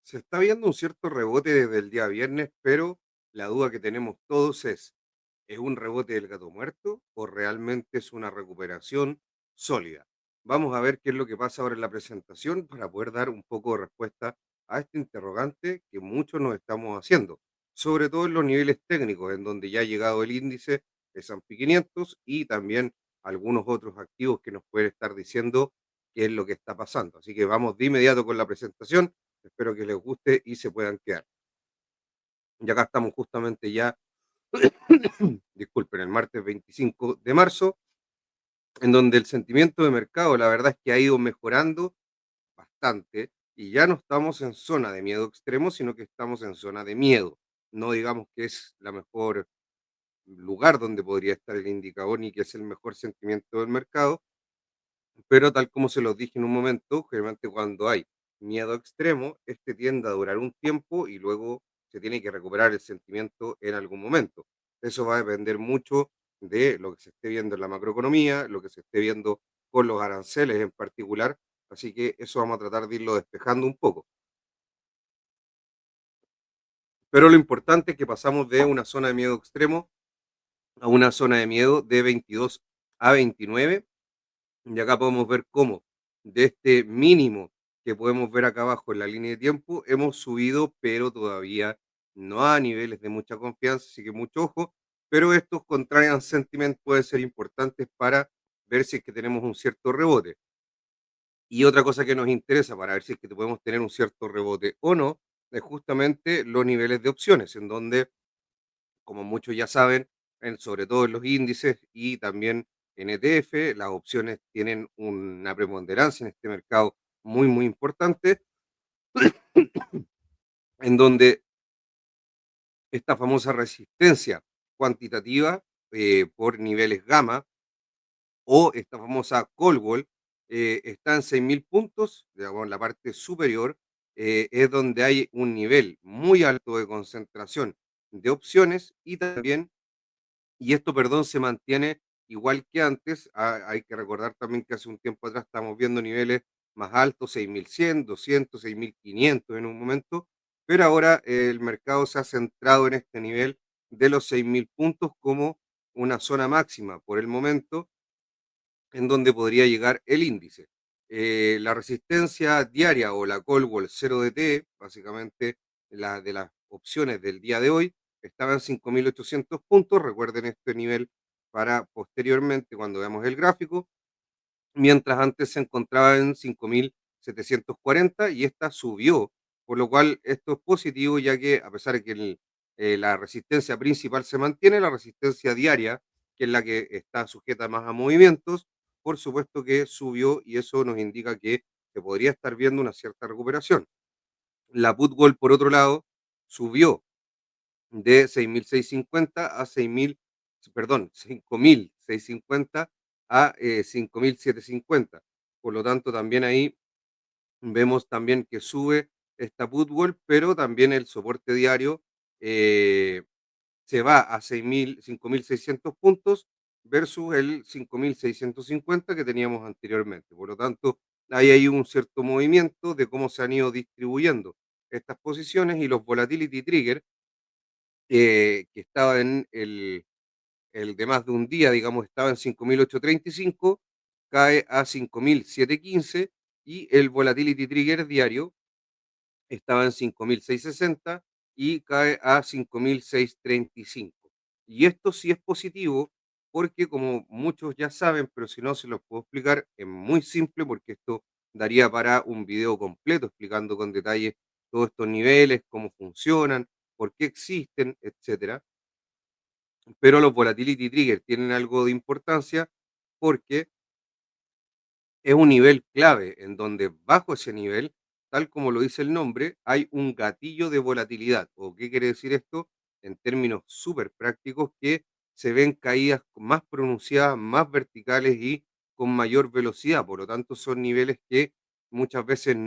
Se está viendo un cierto rebote desde el día viernes, pero la duda que tenemos todos ¿es un rebote del gato muerto o realmente es una recuperación sólida? Vamos a ver qué es lo que pasa ahora en la presentación para poder dar un poco de respuesta a este interrogante que muchos nos estamos haciendo, sobre todo en los niveles técnicos, en donde ya ha llegado el índice de S&P 500 y también algunos otros activos que nos pueden estar diciendo qué es lo que está pasando. Así que vamos de inmediato con la presentación. Espero que les guste y se puedan quedar. Y acá estamos justamente ya, disculpen, el martes 25 de marzo, en donde el sentimiento de mercado, la verdad es que ha ido mejorando bastante y ya no estamos en zona de miedo extremo, sino que estamos en zona de miedo. No digamos que es la mejor lugar donde podría estar el indicador ni que es el mejor sentimiento del mercado, pero tal como se los dije en un momento, generalmente cuando hay miedo extremo, este tiende a durar un tiempo y luego se tiene que recuperar el sentimiento en algún momento. Eso va a depender mucho de lo que se esté viendo en la macroeconomía, lo que se esté viendo con los aranceles en particular, así que eso vamos a tratar de irlo despejando un poco. Pero lo importante es que pasamos de una zona de miedo extremo a una zona de miedo de 22 a 29. Y acá podemos ver cómo de este mínimo que podemos ver acá abajo en la línea de tiempo, hemos subido, pero todavía no a niveles de mucha confianza, así que mucho ojo. Pero estos contrarian sentiment pueden ser importantes para ver si es que tenemos un cierto rebote. Y otra cosa que nos interesa para ver si es que podemos tener un cierto rebote o no, es justamente los niveles de opciones, en donde como muchos ya saben, sobre todo en los índices y también en ETF, las opciones tienen una preponderancia en este mercado muy, muy importante, en donde esta famosa resistencia cuantitativa por niveles gamma o esta famosa call wall está en 6.000 puntos, digamos, en la parte superior, es donde hay un nivel muy alto de concentración de opciones y también y esto, perdón, se mantiene igual que antes. Hay que recordar también que hace un tiempo atrás estamos viendo niveles más altos, 6.100, 200, 6.500 en un momento, pero ahora el mercado se ha centrado en este nivel de los 6.000 puntos como una zona máxima por el momento en donde podría llegar el índice. La resistencia diaria o la call wall 0DT, básicamente la de las opciones del día de hoy, estaba en 5.800 puntos. Recuerden este nivel para posteriormente, cuando veamos el gráfico, mientras antes se encontraba en 5.740 y esta subió, por lo cual esto es positivo ya que a pesar de que la resistencia principal se mantiene, la resistencia diaria, que es la que está sujeta más a movimientos, por supuesto que subió y eso nos indica que se podría estar viendo una cierta recuperación. La put wall, por otro lado, subió de 6.650 a 6.000, perdón, 5.650 a 5.750. Por lo tanto, también ahí vemos también que sube esta putwall, pero también el soporte diario eh, se va a 5.600 puntos versus el 5.650 que teníamos anteriormente. Por lo tanto, hay un cierto movimiento de cómo se han ido distribuyendo estas posiciones y los volatility trigger que estaba en el de más de un día, digamos, estaba en 5.835, cae a 5.715 y el volatility trigger diario estaba en 5.660 y cae a 5.635. Y esto sí es positivo porque como muchos ya saben, pero si no se los puedo explicar, es muy simple porque esto daría para un video completo explicando con detalle todos estos niveles, cómo funcionan, por qué existen, etcétera. Pero los volatility triggers tienen algo de importancia porque es un nivel clave en donde bajo ese nivel, tal como lo dice el nombre, hay un gatillo de volatilidad. ¿O qué quiere decir esto? En términos súper prácticos, que se ven caídas más pronunciadas, más verticales y con mayor velocidad. Por lo tanto, son niveles que muchas veces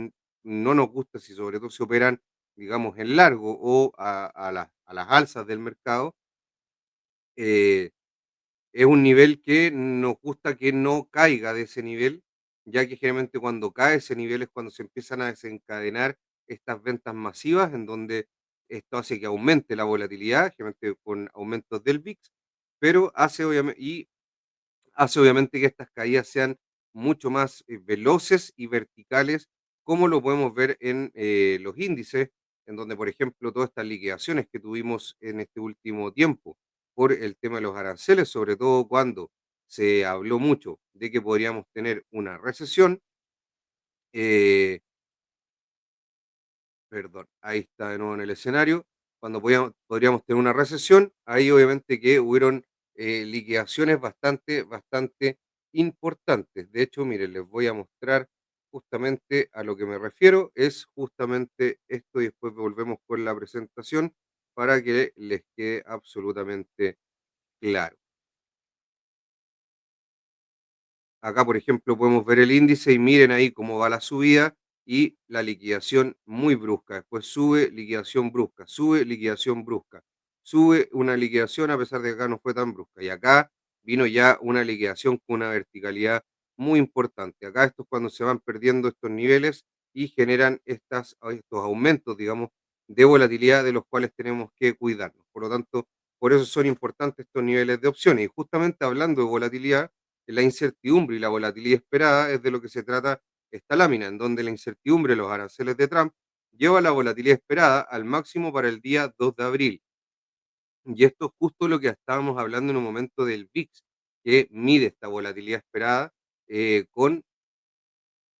no nos gusta si sobre todo se operan, digamos, en largo o a las alzas del mercado. eh, es un nivel que nos gusta que no caiga de ese nivel, ya que generalmente cuando cae ese nivel es cuando se empiezan a desencadenar estas ventas masivas en donde esto hace que aumente la volatilidad, generalmente con aumentos del VIX, pero hace obviamente que estas caídas sean mucho más veloces y verticales, como lo podemos ver en los índices, en donde, por ejemplo, todas estas liquidaciones que tuvimos en este último tiempo por el tema de los aranceles, sobre todo cuando se habló mucho de que podríamos tener una recesión, eh, perdón, ahí está de nuevo en el escenario. Cuando podríamos tener una recesión, ahí obviamente que hubieron liquidaciones bastante importantes. De hecho, miren, les voy a mostrar justamente a lo que me refiero. Es justamente esto y después volvemos con la presentación para que les quede absolutamente claro. Acá, por ejemplo, podemos ver el índice y miren ahí cómo va la subida y la liquidación muy brusca. Después sube, liquidación brusca, sube, liquidación brusca, sube una liquidación a pesar de que acá no fue tan brusca. Y acá vino ya una liquidación con una verticalidad muy importante. Acá esto es cuando se van perdiendo estos niveles y generan estos aumentos, digamos, de volatilidad de los cuales tenemos que cuidarnos. Por lo tanto, por eso son importantes estos niveles de opciones. Y justamente hablando de volatilidad, la incertidumbre y la volatilidad esperada es de lo que se trata esta lámina, en donde la incertidumbre de los aranceles de Trump lleva la volatilidad esperada al máximo para el día 2 de abril. Y esto es justo lo que estábamos hablando en un momento del VIX, que mide esta volatilidad esperada con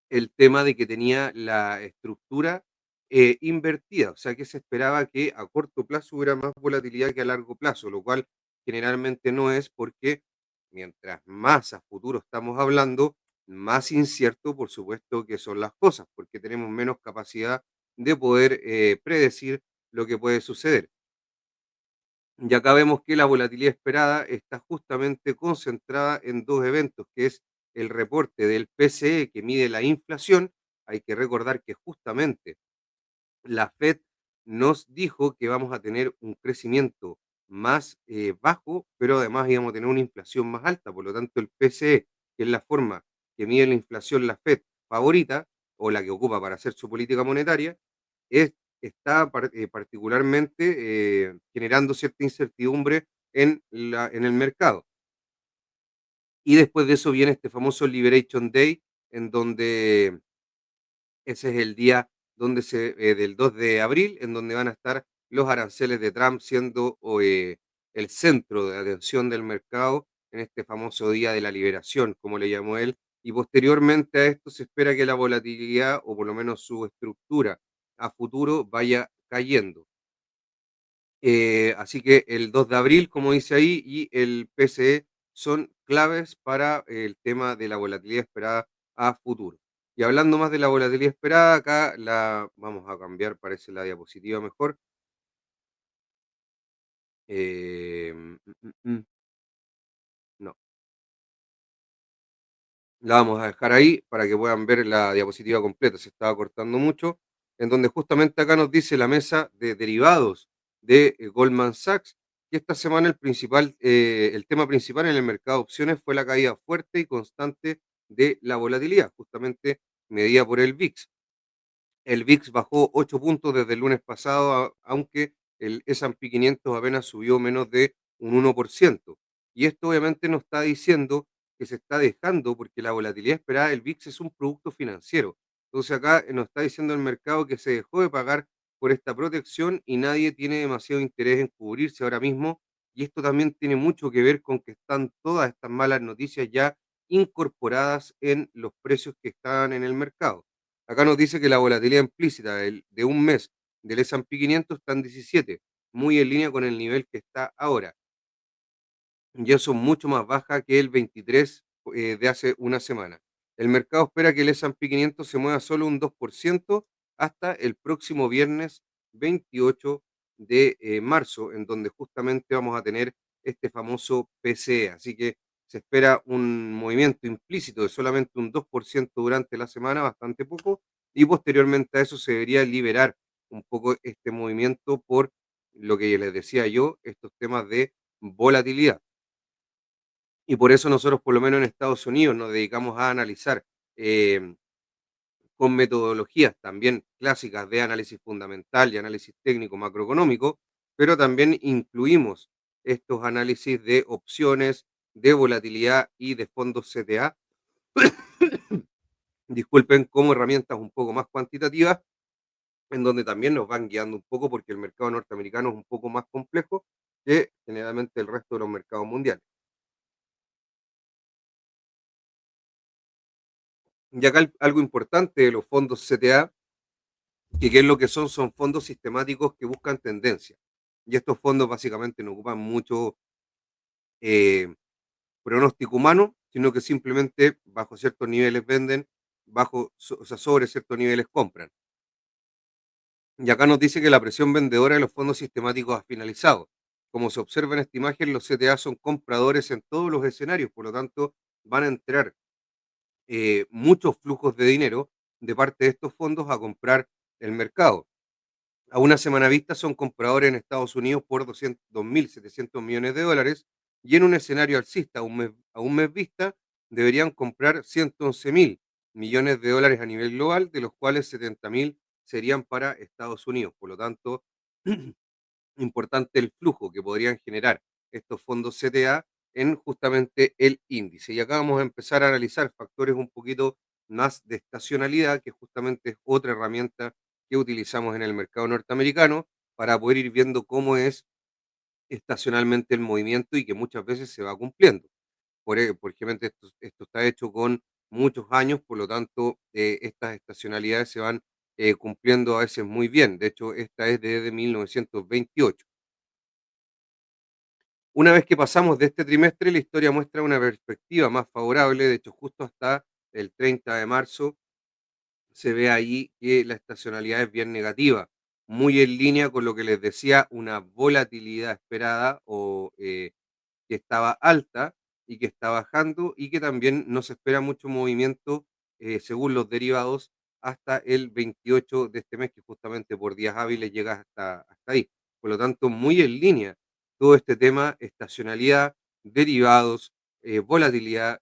el tema de que tenía la estructura invertida, o sea que se esperaba que a corto plazo hubiera más volatilidad que a largo plazo, lo cual generalmente no es porque mientras más a futuro estamos hablando, más incierto por supuesto que son las cosas, porque tenemos menos capacidad de poder predecir lo que puede suceder. Y acá vemos que la volatilidad esperada está justamente concentrada en dos eventos, que es el reporte del PCE que mide la inflación. Hay que recordar que justamente la Fed nos dijo que vamos a tener un crecimiento más bajo, pero además íbamos a tener una inflación más alta. Por lo tanto, el PCE, que es la forma que mide la inflación la Fed favorita o la que ocupa para hacer su política monetaria, es, está particularmente generando cierta incertidumbre en el mercado. Y después de eso viene este famoso Liberation Day, en donde ese es el día del 2 de abril, en donde van a estar los aranceles de Trump siendo el centro de atención del mercado en este famoso día de la liberación, como le llamó él. Y posteriormente a esto se espera que la volatilidad, o por lo menos su estructura a futuro, vaya cayendo. Así que el 2 de abril, como dice ahí, y el PCE son claves para el tema de la volatilidad esperada a futuro. Y hablando más de la volatilidad esperada, acá la vamos a cambiar, parece la diapositiva mejor. No, la vamos a dejar ahí para que puedan ver la diapositiva completa, se estaba cortando mucho, en donde justamente acá nos dice la mesa de derivados de Goldman Sachs, que esta semana el tema principal en el mercado de opciones fue la caída fuerte y constante de la volatilidad, justamente medida por el VIX. El VIX bajó 8 puntos desde el lunes pasado, aunque el S&P 500 apenas subió menos de un 1%. Y esto obviamente nos está diciendo que se está dejando, porque la volatilidad esperada del VIX es un producto financiero. Entonces acá nos está diciendo el mercado que se dejó de pagar por esta protección y nadie tiene demasiado interés en cubrirse ahora mismo. Y esto también tiene mucho que ver con que están todas estas malas noticias ya incorporadas en los precios que están en el mercado. Acá nos dice que la volatilidad implícita de un mes del S&P 500 está en 17, muy en línea con el nivel que está ahora. Y eso es mucho más baja que el 23 de hace una semana. El mercado espera que el S&P 500 se mueva solo un 2% hasta el próximo viernes 28 de marzo, en donde justamente vamos a tener este famoso PCE. Así que se espera un movimiento implícito de solamente un 2% durante la semana, bastante poco, y posteriormente a eso se debería liberar un poco este movimiento por lo que les decía yo, estos temas de volatilidad. Y por eso nosotros, por lo menos en Estados Unidos, nos dedicamos a analizar eh, con metodologías también clásicas de análisis fundamental y análisis técnico macroeconómico, pero también incluimos estos análisis de opciones, de volatilidad y de fondos CTA, disculpen, como herramientas un poco más cuantitativas, en donde también nos van guiando un poco porque el mercado norteamericano es un poco más complejo que generalmente el resto de los mercados mundiales. Y acá algo importante de los fondos CTA, que qué es lo que son, son fondos sistemáticos que buscan tendencia. Y estos fondos básicamente no ocupan mucho eh, pronóstico humano, sino que simplemente bajo ciertos niveles venden, o sea, sobre ciertos niveles compran. Y acá nos dice que la presión vendedora de los fondos sistemáticos ha finalizado. Como se observa en esta imagen, los CTA son compradores en todos los escenarios, por lo tanto van a entrar muchos flujos de dinero de parte de estos fondos a comprar el mercado. A una semana vista son compradores en Estados Unidos por 2.700 millones de dólares y en un escenario alcista a un mes vista deberían comprar 111.000 millones de dólares a nivel global, de los cuales 70.000 serían para Estados Unidos. Por lo tanto, importante el flujo que podrían generar estos fondos CTA en justamente el índice. Y acá vamos a empezar a analizar factores un poquito más de estacionalidad, que justamente es otra herramienta que utilizamos en el mercado norteamericano para poder ir viendo cómo es estacionalmente el movimiento y que muchas veces se va cumpliendo. Por ejemplo, esto está hecho con muchos años, por lo tanto, estas estacionalidades se van cumpliendo a veces muy bien. De hecho, esta es desde 1928. Una vez que pasamos de este trimestre, la historia muestra una perspectiva más favorable. De hecho, justo hasta el 30 de marzo se ve ahí que la estacionalidad es bien negativa, muy en línea con lo que les decía, una volatilidad esperada o que estaba alta y que está bajando y que también no se espera mucho movimiento según los derivados hasta el 28 de este mes, que justamente por días hábiles llega hasta ahí. Por lo tanto, muy en línea todo este tema, estacionalidad, derivados, volatilidad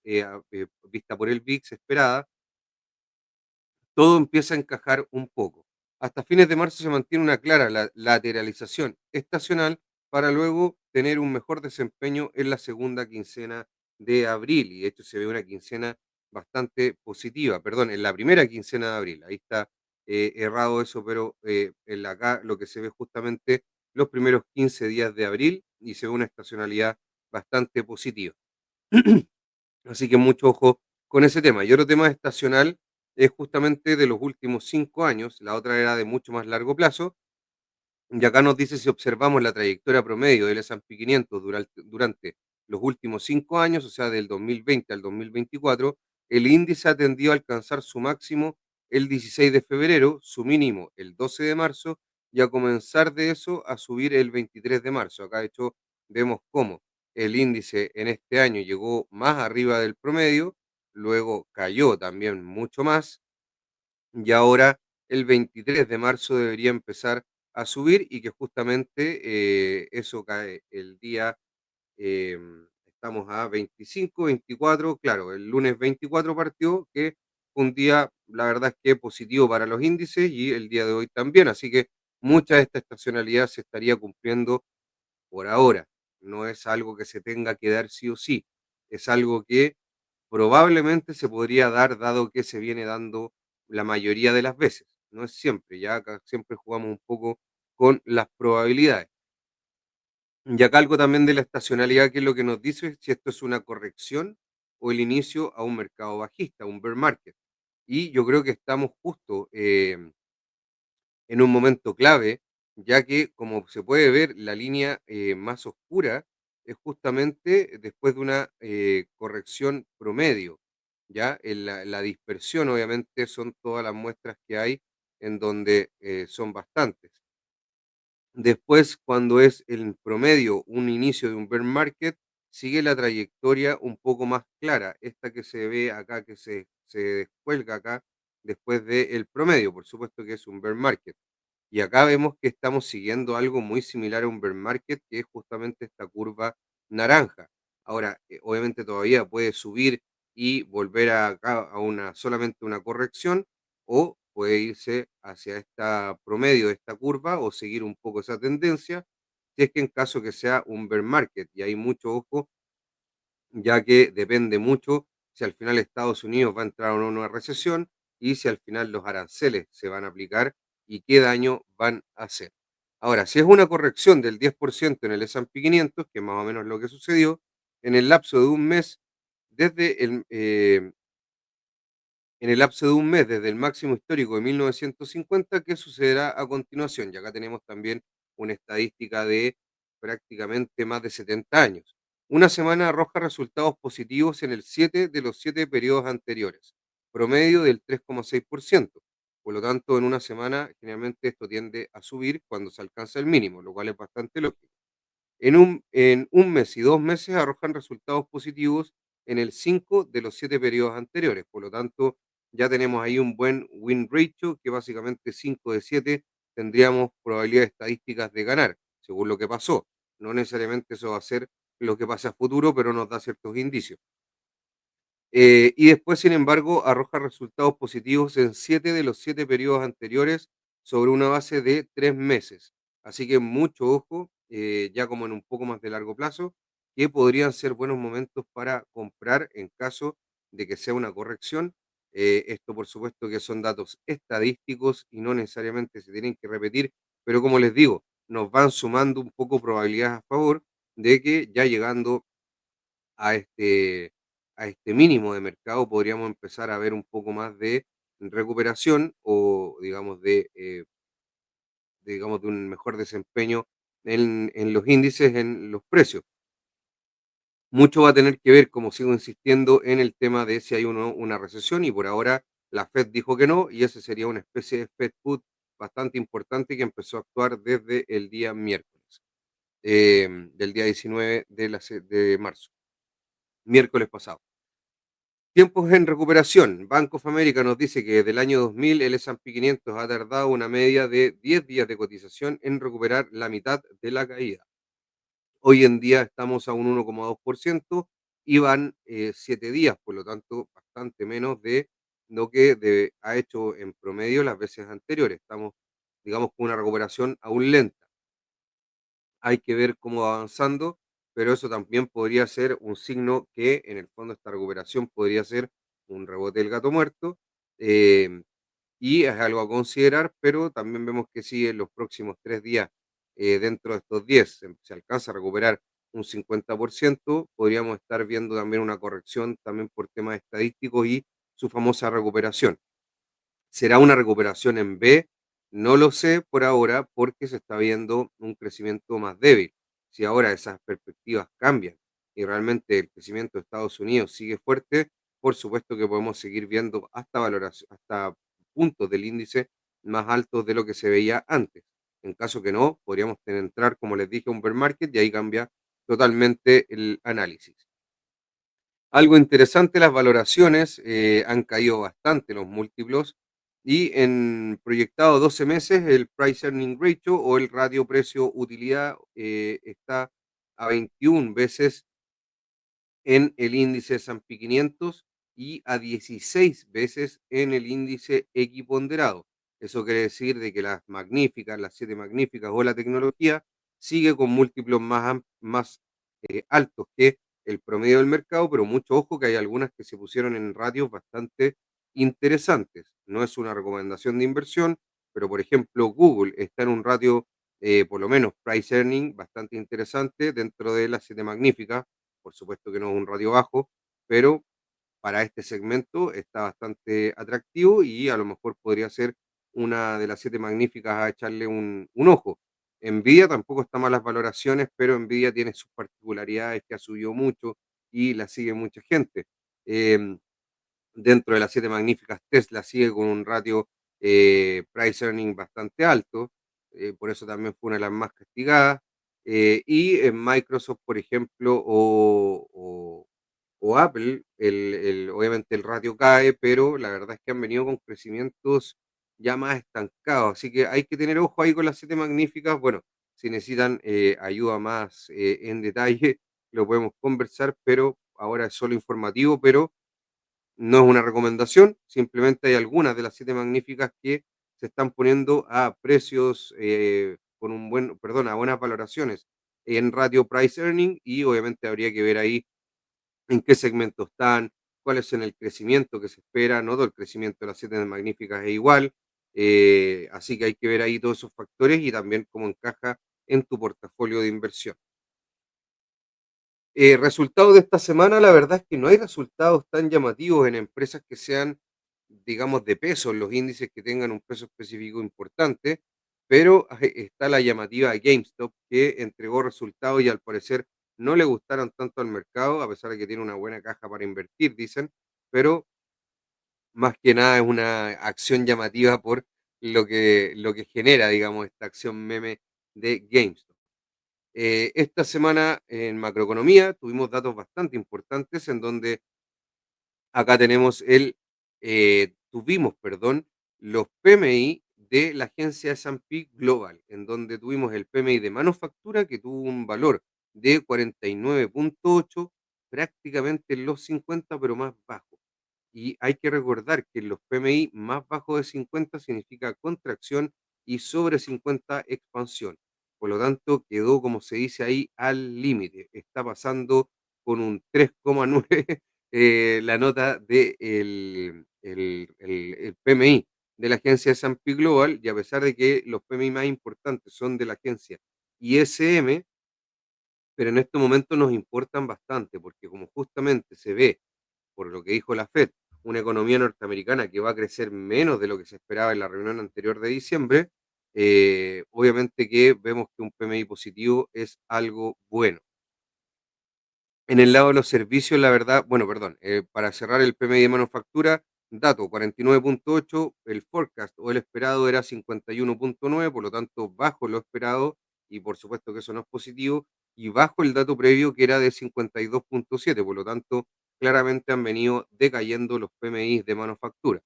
vista por el VIX esperada, todo empieza a encajar un poco. Hasta fines de marzo se mantiene una clara lateralización estacional para luego tener un mejor desempeño en la segunda quincena de abril. Y de hecho se ve una quincena bastante positiva, perdón, en la primera quincena de abril. Ahí está errado eso, pero acá lo que se ve justamente los primeros 15 días de abril y se ve una estacionalidad bastante positiva. Así que mucho ojo con ese tema. Y otro tema estacional es justamente de los últimos 5 años, la otra era de mucho más largo plazo, y acá nos dice si observamos la trayectoria promedio del S&P 500 durante los últimos 5 años, o sea, del 2020 al 2024, el índice ha tendido a alcanzar su máximo el 16 de febrero, su mínimo el 12 de marzo, y a comenzar de eso a subir el 23 de marzo. Acá, de hecho, vemos cómo el índice en este año llegó más arriba del promedio, luego cayó también mucho más, y ahora el 23 de marzo debería empezar a subir y que justamente eso cae el día, estamos a 25, 24, claro, el lunes 24 partió, que fue un día, la verdad es que positivo para los índices y el día de hoy también, así que mucha de esta estacionalidad se estaría cumpliendo por ahora. No es algo que se tenga que dar sí o sí, es algo que probablemente se podría dar dado que se viene dando la mayoría de las veces. No es siempre, ya acá siempre jugamos un poco con las probabilidades. Y acá algo también de la estacionalidad, que es lo que nos dice si esto es una corrección o el inicio a un mercado bajista, un bear market. Y yo creo que estamos justo en un momento clave, ya que, como se puede ver, la línea más oscura es justamente después de una corrección promedio, ¿ya? La dispersión, obviamente, son todas las muestras que hay en donde son bastantes. Después, cuando es el promedio un inicio de un bear market, sigue la trayectoria un poco más clara, esta que se ve acá, que se descuelga acá después del promedio, por supuesto que es un bear market. Y acá vemos que estamos siguiendo algo muy similar a un bear market, que es justamente esta curva naranja. Ahora, obviamente todavía puede subir y volver acá a solamente una corrección, o puede irse hacia esta promedio de esta curva o seguir un poco esa tendencia, si es que en caso que sea un bear market, y hay mucho ojo, ya que depende mucho si al final Estados Unidos va a entrar o no en una recesión y si al final los aranceles se van a aplicar y qué daño van a hacer. Ahora, si es una corrección del 10% en el S&P 500, que es más o menos lo que sucedió, en el lapso de un mes, desde en el lapso de un mes desde el máximo histórico de 1950, ¿qué sucederá a continuación? Y acá tenemos también una estadística de prácticamente más de 70 años. Una semana arroja resultados positivos en el 7 de los 7 periodos anteriores, promedio del 3,6%. Por lo tanto, en una semana generalmente esto tiende a subir cuando se alcanza el mínimo, lo cual es bastante lógico. En un mes y 2 meses arrojan resultados positivos en el 5 de los 7 periodos anteriores. Por lo tanto, ya tenemos ahí un buen win ratio, que básicamente 5 de 7 tendríamos probabilidades estadísticas de ganar, según lo que pasó. No necesariamente eso va a ser lo que pase a futuro, pero nos da ciertos indicios. Y después, sin embargo, arroja resultados positivos en 7 de los 7 periodos anteriores sobre una base de 3 meses. Así que mucho ojo, ya como en un poco más de largo plazo, que podrían ser buenos momentos para comprar en caso de que sea una corrección. Esto, por supuesto, que son datos estadísticos y no necesariamente se tienen que repetir, pero como les digo, nos van sumando un poco probabilidades a favor de que ya llegando a este, a este mínimo de mercado, podríamos empezar a ver un poco más de recuperación o, digamos, de un mejor desempeño en los índices, en los precios. Mucho va a tener que ver, como sigo insistiendo, en el tema de si hay o no una recesión y por ahora la Fed dijo que no y ese sería una especie de Fed put bastante importante que empezó a actuar desde el día miércoles, del día 19 de marzo, miércoles pasado. Tiempos en recuperación. Bank of America nos dice que desde el año 2000 el S&P 500 ha tardado una media de 10 días de cotización en recuperar la mitad de la caída. Hoy en día estamos a un 1,2% y van 7 días, por lo tanto, bastante menos de lo que ha hecho en promedio las veces anteriores. Estamos, digamos, con una recuperación aún lenta. Hay que ver cómo va avanzando, pero eso también podría ser un signo que en el fondo esta recuperación podría ser un rebote del gato muerto, em, y es algo a considerar, pero también vemos que si en los próximos 3 días, dentro de estos 10, se alcanza a recuperar un 50%, podríamos estar viendo también una corrección también por temas estadísticos y su famosa recuperación. ¿Será una recuperación en B? No lo sé por ahora porque se está viendo un crecimiento más débil. Si ahora esas perspectivas cambian y realmente el crecimiento de Estados Unidos sigue fuerte, por supuesto que podemos seguir viendo hasta puntos del índice más altos de lo que se veía antes. En caso que no, podríamos entrar, como les dije, a un bear market y ahí cambia totalmente el análisis. Algo interesante, las valoraciones han caído bastante los múltiplos y en proyectado 12 meses el price earning ratio o el ratio precio utilidad está a 21 veces en el índice S&P 500 y a 16 veces en el índice equiponderado. Eso quiere decir de que las magníficas, las 7 magníficas o la tecnología sigue con múltiplos más altos que el promedio del mercado, pero mucho ojo que hay algunas que se pusieron en ratios bastante interesantes. No es una recomendación de inversión, pero por ejemplo Google está en un ratio, por lo menos price earning, bastante interesante dentro de las 7 magníficas. Por supuesto que no es un ratio bajo, pero para este segmento está bastante atractivo y a lo mejor podría ser una de las 7 magníficas a echarle un ojo. Nvidia tampoco está malas valoraciones, pero Nvidia tiene sus particularidades que ha subido mucho y la sigue mucha gente. Em, Dentro de las 7 magníficas, Tesla sigue con un ratio price earning bastante alto, por eso también fue una de las más castigadas. Y en Microsoft, por ejemplo, o Apple, obviamente el ratio cae, pero la verdad es que han venido con crecimientos ya más estancados. Así que hay que tener ojo ahí con las 7 magníficas. Bueno, si necesitan ayuda más en detalle, lo podemos conversar, pero ahora es solo informativo, pero No es una recomendación, simplemente hay algunas de las 7 magníficas que se están poniendo a precios, con un buen perdón, a buenas valoraciones en ratio price earning, y obviamente habría que ver ahí en qué segmento están, cuál es el crecimiento que se espera. No todo el crecimiento de las 7 magníficas es igual, así que hay que ver ahí todos esos factores y también cómo encaja en tu portafolio de inversión. Resultados de esta semana, la verdad es que no hay resultados tan llamativos en empresas que sean, digamos, de peso, en los índices que tengan un peso específico importante, pero está la llamativa GameStop, que entregó resultados y al parecer no le gustaron tanto al mercado, a pesar de que tiene una buena caja para invertir, dicen, pero más que nada es una acción llamativa por lo que genera, digamos, esta acción meme de GameStop. Esta semana en macroeconomía tuvimos datos bastante importantes en donde acá tenemos tuvimos, perdón, los PMI de la agencia S&P Global, en donde tuvimos el PMI de manufactura que tuvo un valor de 49,8, prácticamente en los 50, pero más bajo. Y hay que recordar que los PMI más bajo de 50 significa contracción y sobre 50 expansión. Por lo tanto, quedó, como se dice ahí, al límite. Está pasando con un 3,9 la nota del el PMI de la agencia S&P Global, y a pesar de que los PMI más importantes son de la agencia ISM, pero en este momento nos importan bastante, porque como justamente se ve por lo que dijo la Fed, una economía norteamericana que va a crecer menos de lo que se esperaba en la reunión anterior de diciembre, obviamente que vemos que un PMI positivo es algo bueno. En el lado de los servicios, la verdad, bueno, perdón, para cerrar el PMI de manufactura, dato 49,8, el forecast o el esperado era 51,9, por lo tanto bajo lo esperado, y por supuesto que eso no es positivo, y bajo el dato previo que era de 52,7, por lo tanto claramente han venido decayendo los PMI de manufactura,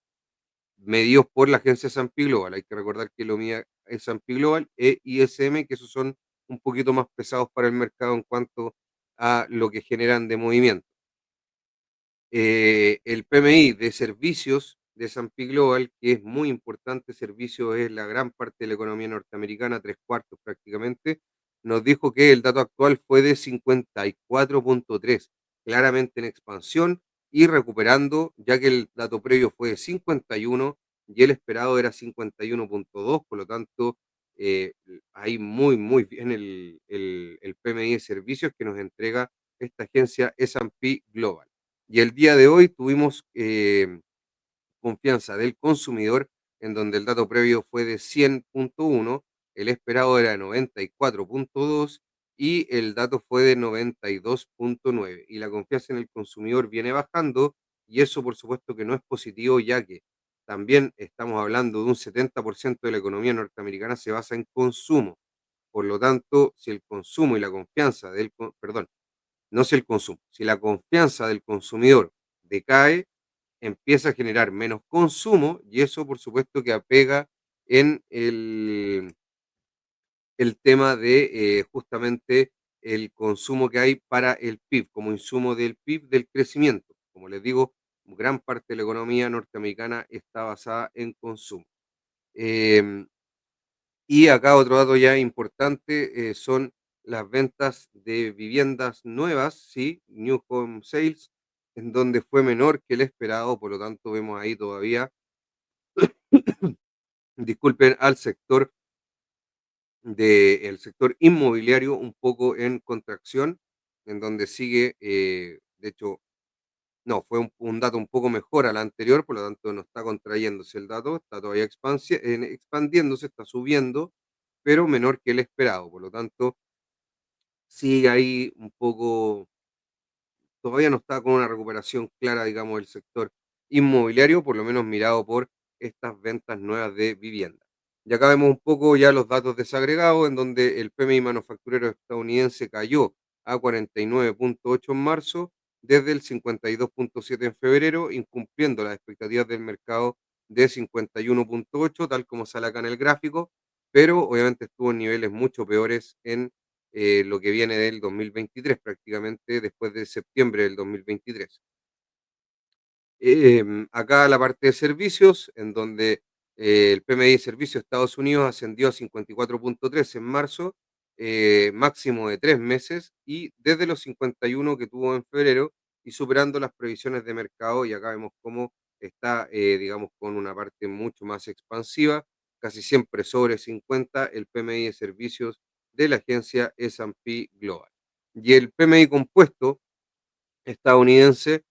medidos por la agencia S&P Global. Hay que recordar que lo mía S&P Global e ISM, que esos son un poquito más pesados para el mercado en cuanto a lo que generan de movimiento. El PMI de servicios de S&P Global, que es muy importante, servicios es la gran parte de la economía norteamericana, tres cuartos prácticamente, nos dijo que el dato actual fue de 54,3, claramente en expansión y recuperando, ya que el dato previo fue de 51 y el esperado era 51,2, por lo tanto, ahí muy, muy bien el PMI de servicios que nos entrega esta agencia S&P Global. Y el día de hoy tuvimos confianza del consumidor, en donde el dato previo fue de 100,1, el esperado era de 94,2 y el dato fue de 92,9. Y la confianza en el consumidor viene bajando, y eso por supuesto que no es positivo, ya que también estamos hablando de un 70% de la economía norteamericana se basa en consumo. Por lo tanto, si el consumo y la confianza perdón, no si el consumo, si la confianza del consumidor decae, empieza a generar menos consumo, y eso por supuesto que apega en el tema de justamente el consumo que hay para el PIB, como insumo del PIB del crecimiento. Como les digo, gran parte de la economía norteamericana está basada en consumo. Em, y acá otro dato ya importante, son las ventas de viviendas nuevas, ¿sí? New Home Sales, en donde fue menor que el esperado, por lo tanto vemos ahí todavía, disculpen, al sector el sector inmobiliario un poco en contracción, en donde sigue, de hecho, no, fue un dato un poco mejor al anterior, por lo tanto no está contrayéndose el dato, está todavía expandiéndose, está subiendo, pero menor que el esperado. Por lo tanto, sigue ahí un poco, todavía no está con una recuperación clara, digamos, el sector inmobiliario, por lo menos mirado por estas ventas nuevas de vivienda. Y acá vemos un poco ya los datos desagregados, en donde el PMI manufacturero estadounidense cayó a 49,8 en marzo, desde el 52,7 en febrero, incumpliendo las expectativas del mercado de 51,8, tal como sale acá en el gráfico, pero obviamente estuvo en niveles mucho peores en lo que viene del 2023, prácticamente después de septiembre del 2023. Acá la parte de servicios, en donde el PMI de servicios de Estados Unidos ascendió a 54,3 en marzo, máximo de 3 meses, y desde los 51 que tuvo en febrero, y superando las previsiones de mercado, y acá vemos cómo está, digamos, con una parte mucho más expansiva, casi siempre sobre 50 el PMI de servicios de la agencia S&P Global. Y el PMI compuesto estadounidense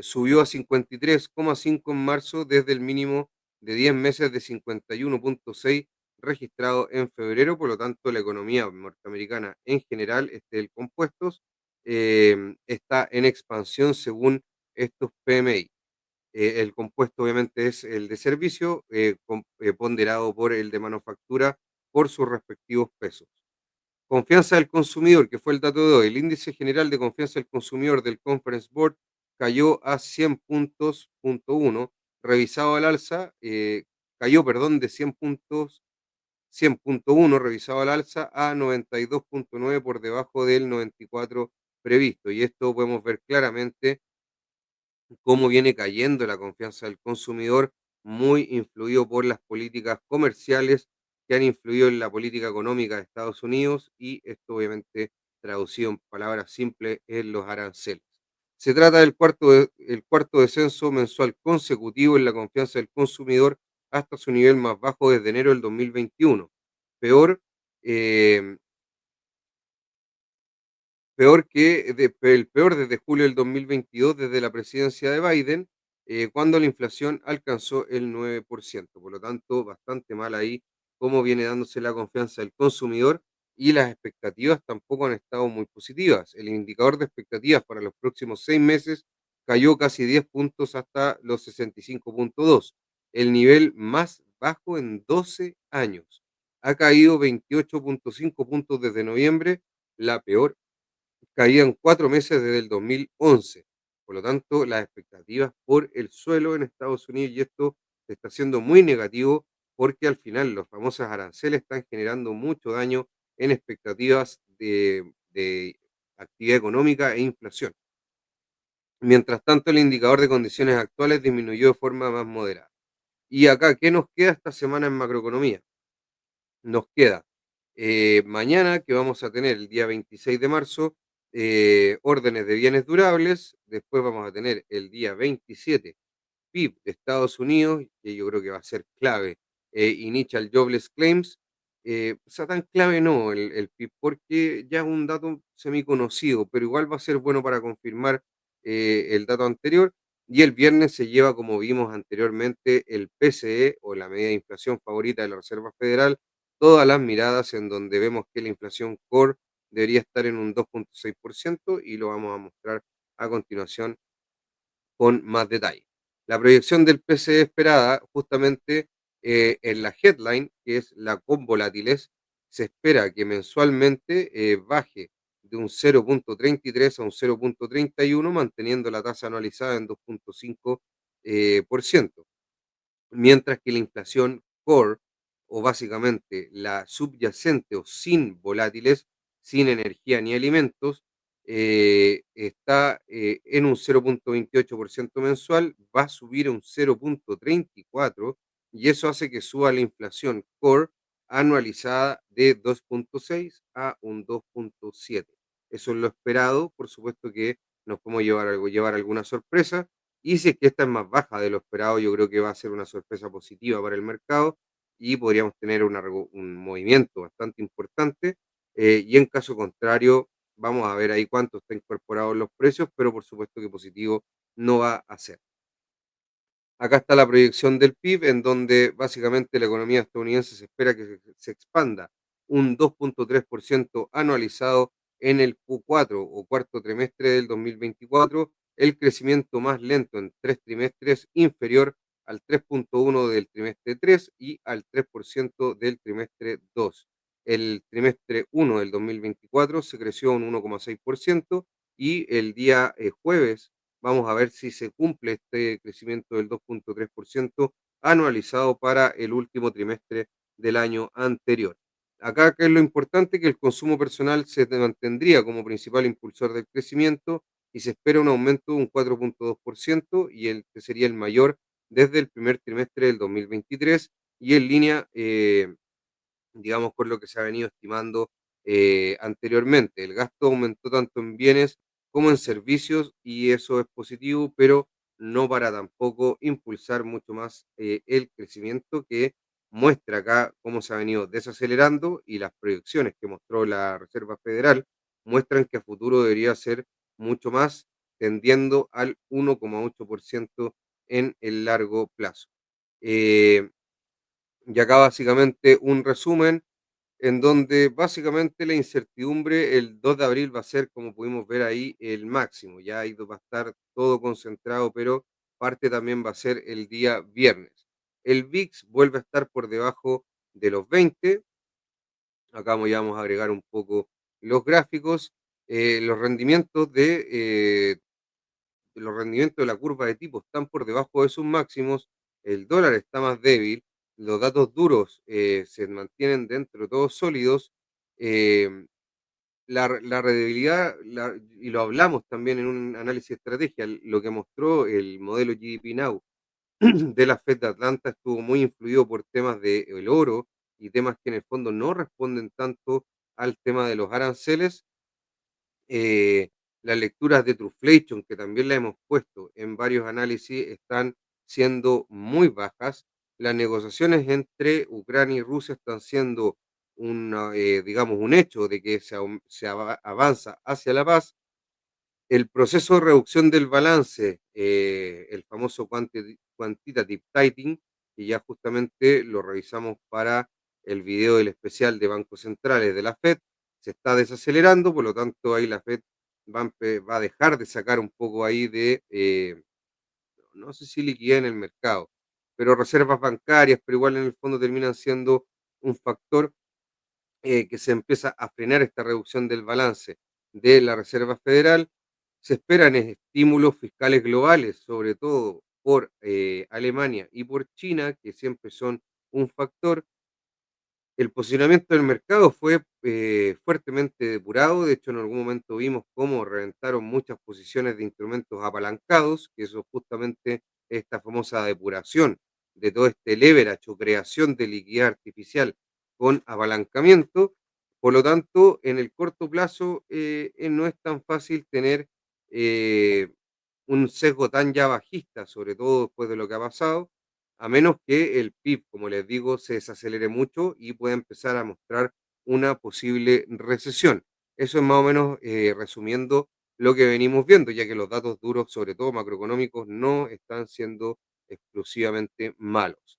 subió a 53,5 en marzo desde el mínimo de 10 meses de 51,6 registrado en febrero. Por lo tanto, la economía norteamericana en general, este el compuestos, está en expansión según estos PMI. El compuesto obviamente es el de servicio, ponderado por el de manufactura por sus respectivos pesos. Confianza del consumidor, que fue el dato de hoy. El índice general de confianza del consumidor del Conference Board cayó a 100 puntos, punto uno, revisado al alza, cayó, perdón, de 100 puntos, 100,1 revisado al alza a 92,9 por debajo del 94 previsto. Y esto podemos ver claramente cómo viene cayendo la confianza del consumidor, muy influido por las políticas comerciales que han influido en la política económica de Estados Unidos, y esto obviamente traducido en palabras simples en los aranceles. Se trata del el cuarto descenso mensual consecutivo en la confianza del consumidor hasta su nivel más bajo desde enero del 2021. Peor, eh, el peor desde julio del 2022, desde la presidencia de Biden, cuando la inflación alcanzó el 9%. Por lo tanto, bastante mal ahí cómo viene dándose la confianza del consumidor, y las expectativas tampoco han estado muy positivas. El indicador de expectativas para los próximos 6 meses cayó casi 10 puntos hasta los 65,2, el nivel más bajo en 12 años. Ha caído 28,5 puntos desde noviembre, la peor caía en 4 meses desde el 2011. Por lo tanto, las expectativas por el suelo en Estados Unidos, y esto está siendo muy negativo porque al final los famosos aranceles están generando mucho daño en expectativas de actividad económica e inflación. Mientras tanto, el indicador de condiciones actuales disminuyó de forma más moderada. Y acá, ¿qué nos queda esta semana en macroeconomía? Nos queda mañana, que vamos a tener el día 26 de marzo, órdenes de bienes durables. Después vamos a tener el día 27 PIB de Estados Unidos, que yo creo que va a ser clave, Initial Jobless Claims. O sea, tan clave no el PIB, porque ya es un dato semiconocido, pero igual va a ser bueno para confirmar el dato anterior. Y el viernes se lleva, como vimos anteriormente, el PCE, o la medida de inflación favorita de la Reserva Federal, todas las miradas en donde vemos que la inflación core debería estar en un 2,6%, y lo vamos a mostrar a continuación con más detalle. La proyección del PCE esperada, justamente en la headline, que es la con volátiles, se espera que mensualmente baje de un 0,33 a un 0,31, manteniendo la tasa anualizada en 2,5%. Mientras que la inflación core, o básicamente la subyacente o sin volátiles, sin energía ni alimentos, está en un 0,28% mensual, va a subir a un 0,34, y eso hace que suba la inflación core anualizada de 2,6 a un 2,7. Eso es lo esperado. Por supuesto que nos podemos llevar alguna sorpresa, y si es que esta es más baja de lo esperado, yo creo que va a ser una sorpresa positiva para el mercado, y podríamos tener un movimiento bastante importante. Y en caso contrario, vamos a ver ahí cuánto está incorporado en los precios, pero por supuesto que positivo no va a ser. Acá está la proyección del PIB, en donde básicamente la economía estadounidense se espera que se expanda un 2,3% anualizado en el Q4, o cuarto trimestre del 2024, el crecimiento más lento en 3 trimestres, inferior al 3,1 del trimestre 3 y al 3% del trimestre 2. El trimestre 1 del 2024 se creció un 1,6%, y el día jueves vamos a ver si se cumple este crecimiento del 2,3% anualizado para el último trimestre del año anterior. Acá, ¿qué es lo importante? Que el consumo personal se mantendría como principal impulsor del crecimiento, y se espera un aumento de un 4,2% y el que sería el mayor desde el primer trimestre del 2023 y en línea, digamos, con lo que se ha venido estimando anteriormente. El gasto aumentó tanto en bienes como en servicios y eso es positivo, pero no para tampoco impulsar mucho más el crecimiento que muestra acá cómo se ha venido desacelerando y las proyecciones que mostró la Reserva Federal muestran que a futuro debería ser mucho más, tendiendo al 1,8% en el largo plazo. Eh, y acá básicamente un resumen en donde básicamente la incertidumbre el 2 de abril va a ser, como pudimos ver ahí, el máximo. Ya ahí va a estar todo concentrado, pero parte también va a ser el día viernes. El VIX vuelve a estar por debajo de los 20. Acá ya vamos a agregar un poco los gráficos. Los rendimientos los rendimientos de la curva de tipo están por debajo de sus máximos, el dólar está más débil, los datos duros se mantienen dentro de todos sólidos, eh, la rentabilidad, y lo hablamos también en un análisis de estrategia, lo que mostró el modelo GDP Now de la Fed de Atlanta estuvo muy influido por temas del oro y temas que en el fondo no responden tanto al tema de los aranceles. Las lecturas de Truflation, que también la hemos puesto en varios análisis, están siendo muy bajas. Las negociaciones entre Ucrania y Rusia están siendo digamos, un hecho de que avanza hacia la paz. El proceso de reducción del balance, el famoso quantitative tightening, que ya justamente lo revisamos para el video del especial de bancos centrales de la Fed, se está desacelerando, por lo tanto ahí la Fed va a dejar de sacar un poco ahí de, no sé si liquidez en el mercado, pero reservas bancarias, pero igual en el fondo terminan siendo un factor que se empieza a frenar esta reducción del balance de la Reserva Federal. Se esperan estímulos fiscales globales, sobre todo por Alemania y por China, que siempre son un factor. El posicionamiento del mercado fue fuertemente depurado. De hecho, en algún momento vimos cómo reventaron muchas posiciones de instrumentos apalancados, que eso justamente esta famosa depuración de todo este leverage o creación de liquidez artificial con apalancamiento. Por lo tanto, en el corto plazo no es tan fácil tener eh, un sesgo tan ya bajista, sobre todo después de lo que ha pasado, a menos que el PIB, como les digo, se desacelere mucho y pueda empezar a mostrar una posible recesión. Eso es más o menos resumiendo lo que venimos viendo, ya que los datos duros, sobre todo macroeconómicos, no están siendo exclusivamente malos.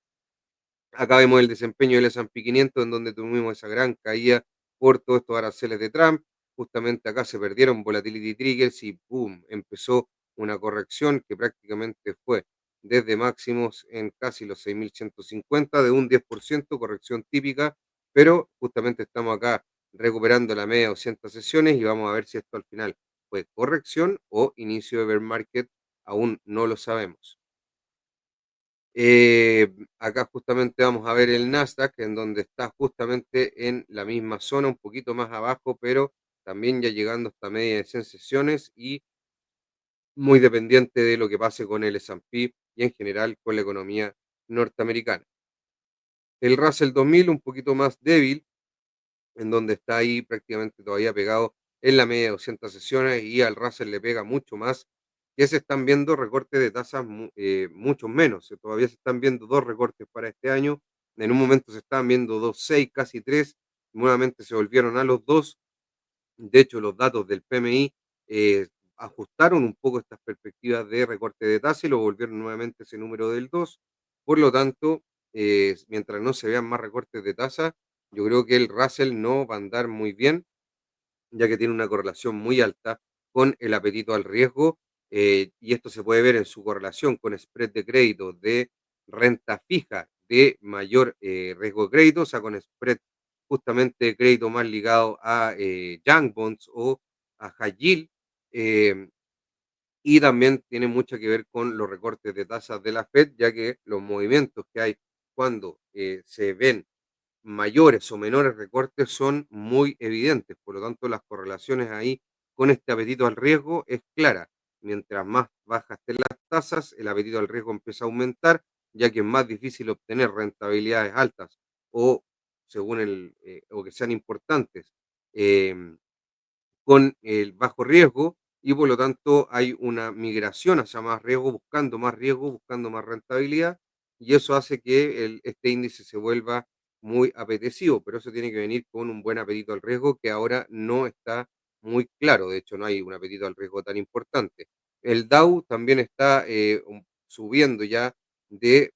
Acá vemos el desempeño del S&P 500, en donde tuvimos esa gran caída por todos estos aranceles de Trump. Justamente acá se perdieron volatility triggers y ¡boom! Empezó una corrección que prácticamente fue desde máximos en casi los 6.150 de un 10%, corrección típica, pero justamente estamos acá recuperando la media de 200 sesiones y vamos a ver si esto al final fue corrección o inicio de bear market, aún no lo sabemos. Acá justamente vamos a ver el Nasdaq, en donde está justamente en la misma zona, un poquito más abajo, pero también ya llegando hasta media de 100 sesiones y muy dependiente de lo que pase con el S&P y en general con la economía norteamericana. El Russell 2000 un poquito más débil, en donde está ahí prácticamente todavía pegado en la media de 200 sesiones y al Russell le pega mucho más, que se están viendo recortes de tasas mucho menos. Todavía se están viendo dos recortes para este año. En un momento se estaban viendo dos, seis, casi tres. Nuevamente se volvieron a los dos. De hecho, los datos del PMI ajustaron un poco estas perspectivas de recorte de tasa y lo volvieron nuevamente ese número del 2. Por lo tanto, mientras no se vean más recortes de tasa, yo creo que el Russell no va a andar muy bien, ya que tiene una correlación muy alta con el apetito al riesgo, y esto se puede ver en su correlación con spread de crédito de renta fija de mayor riesgo de crédito, o sea, con spread justamente de crédito más ligado a junk bonds o a high yield, eh, y también tiene mucho que ver con los recortes de tasas de la Fed, ya que los movimientos que hay cuando se ven mayores o menores recortes son muy evidentes. Por lo tanto, las correlaciones ahí con este apetito al riesgo es clara. Mientras más bajas estén las tasas, el apetito al riesgo empieza a aumentar, ya que es más difícil obtener rentabilidades altas o según o que sean importantes. em, con el bajo riesgo y por lo tanto hay una migración hacia más riesgo, buscando más rentabilidad y eso hace que este índice se vuelva muy apetecido, pero eso tiene que venir con un buen apetito al riesgo que ahora no está muy claro, de hecho no hay un apetito al riesgo tan importante. El Dow también está subiendo ya de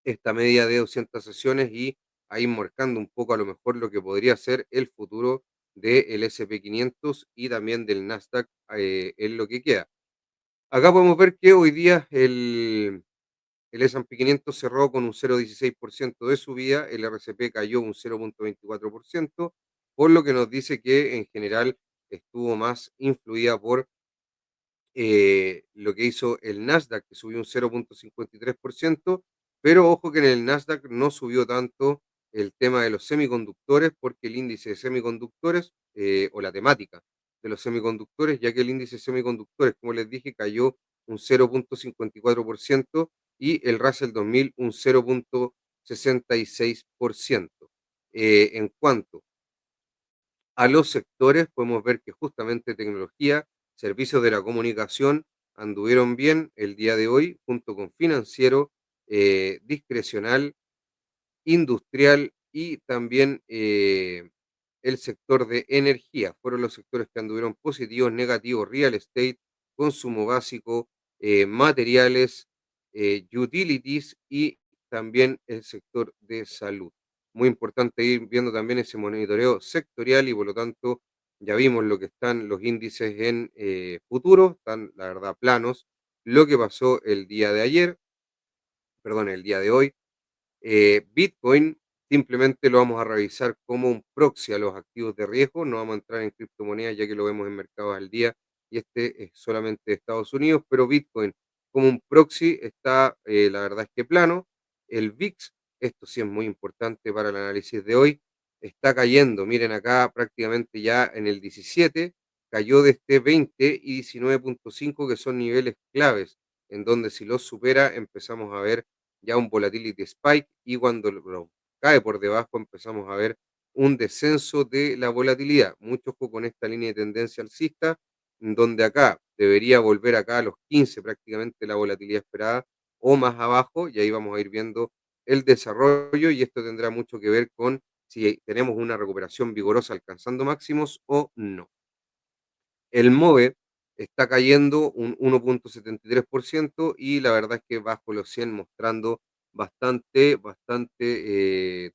esta media de 200 sesiones y ahí marcando un poco a lo mejor lo que podría ser el futuro del SP 500 y también del Nasdaq en lo que queda. Acá podemos ver que hoy día el S&P 500 cerró con un 0,16% de subida, el RSP cayó un 0,24%, por lo que nos dice que en general estuvo más influida por lo que hizo el Nasdaq, que subió un 0,53%, pero ojo que en el Nasdaq no subió tanto el tema de los semiconductores, porque el índice de semiconductores, o la temática de los semiconductores, ya que el índice de semiconductores, como les dije, cayó un 0,54% y el Russell 2000 un 0,66%. En cuanto a los sectores, podemos ver que justamente tecnología, servicios de la comunicación anduvieron bien el día de hoy, junto con financiero, discrecional, industrial y también el sector de energía. Fueron los sectores que anduvieron positivos, negativos, real estate, consumo básico, materiales, utilities y también el sector de salud. Muy importante ir viendo también ese monitoreo sectorial y por lo tanto ya vimos lo que están los índices en futuro, están la verdad planos. Lo que pasó el día de ayer, perdón, el día de hoy, Bitcoin simplemente lo vamos a revisar como un proxy a los activos de riesgo, no vamos a entrar en criptomonedas ya que lo vemos en mercados al día y este es solamente de Estados Unidos, pero Bitcoin como un proxy está, la verdad es que plano. El VIX, esto sí es muy importante para el análisis de hoy, está cayendo, miren acá prácticamente ya en el 17, cayó de este 20 y 19,5 que son niveles claves, en donde si los supera empezamos a ver ya un volatility spike y cuando lo cae por debajo empezamos a ver un descenso de la volatilidad. Mucho ojo con esta línea de tendencia alcista, donde acá debería volver acá a los 15 prácticamente la volatilidad esperada o más abajo y ahí vamos a ir viendo el desarrollo y esto tendrá mucho que ver con si tenemos una recuperación vigorosa alcanzando máximos o no. El MOVE está cayendo un 1,73% y la verdad es que bajo los 100 mostrando bastante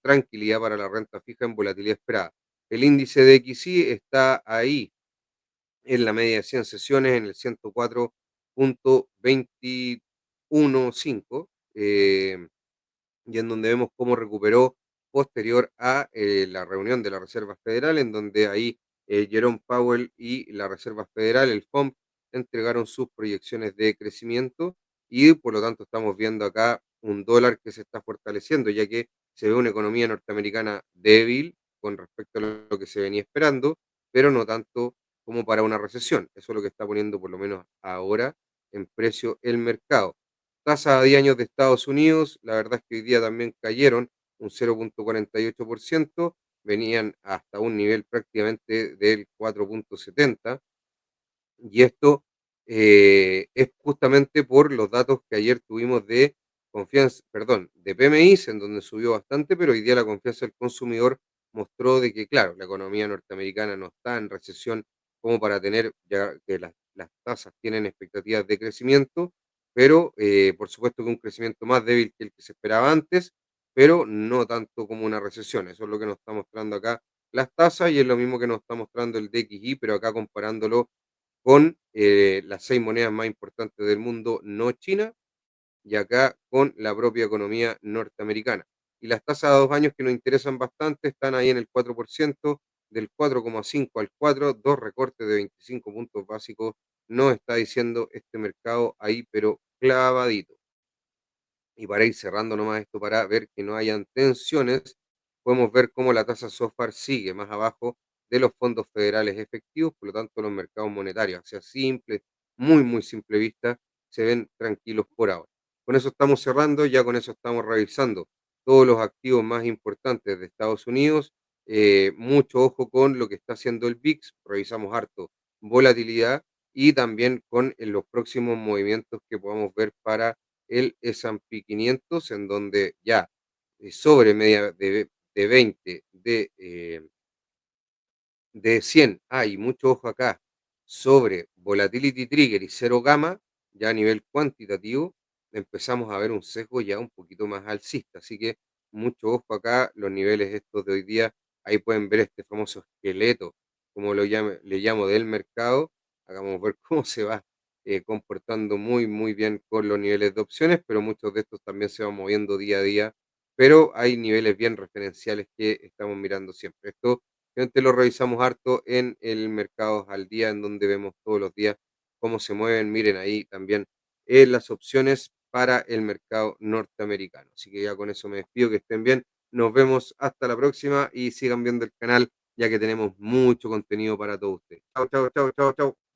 tranquilidad para la renta fija en volatilidad esperada. El índice de XY está ahí en la media de 100 sesiones en el 104,215 y en donde vemos cómo recuperó posterior a la reunión de la Reserva Federal, en donde ahí Jerome Powell y la Reserva Federal, el FOMC, entregaron sus proyecciones de crecimiento y por lo tanto estamos viendo acá un dólar que se está fortaleciendo, ya que se ve una economía norteamericana débil con respecto a lo que se venía esperando, pero no tanto como para una recesión. Eso es lo que está poniendo por lo menos ahora en precio el mercado. Tasa a 10 años de Estados Unidos, la verdad es que hoy día también cayeron un 0,48%, venían hasta un nivel prácticamente del 4,70 y esto es justamente por los datos que ayer tuvimos de confianza, perdón, de PMIs, en donde subió bastante, pero hoy día la confianza del consumidor mostró de que, claro, la economía norteamericana no está en recesión como para tener ya que las tasas tienen expectativas de crecimiento, pero por supuesto que un crecimiento más débil que el que se esperaba antes, pero no tanto como una recesión. Eso es lo que nos está mostrando acá las tasas y es lo mismo que nos está mostrando el DXY, pero acá comparándolo con las 6 monedas más importantes del mundo, no China, y acá con la propia economía norteamericana. Y las tasas a 2 años que nos interesan bastante están ahí en el 4%, del 4,5 al 4, dos recortes de 25 puntos básicos, nos está diciendo este mercado ahí, pero clavadito. Y para ir cerrando nomás esto, para ver que no hayan tensiones, podemos ver cómo la tasa SOFR sigue más abajo de los fondos federales efectivos, por lo tanto los mercados monetarios, hacia simple, muy, muy simple vista, se ven tranquilos por ahora. Con eso estamos cerrando, ya con eso estamos revisando todos los activos más importantes de Estados Unidos. Mucho ojo con lo que está haciendo el VIX, revisamos harto volatilidad y también con los próximos movimientos que podamos ver para el S&P 500, en donde ya sobre media de 20, de 100, hay mucho ojo acá, sobre volatility trigger y cero gamma, ya a nivel cuantitativo, empezamos a ver un sesgo ya un poquito más alcista. Así que mucho ojo acá, los niveles estos de hoy día, ahí pueden ver este famoso esqueleto, como le llamo del mercado. Hagamos ver cómo se va comportando muy, muy bien con los niveles de opciones, pero muchos de estos también se van moviendo día a día, pero hay niveles bien referenciales que estamos mirando siempre. Esto realmente lo revisamos harto en el Mercados al Día, en donde vemos todos los días cómo se mueven. Miren ahí también las opciones para el mercado norteamericano. Así que ya con eso me despido, que estén bien. Nos vemos hasta la próxima y sigan viendo el canal, ya que tenemos mucho contenido para todos ustedes. Chao, chao, chao, chao, chao.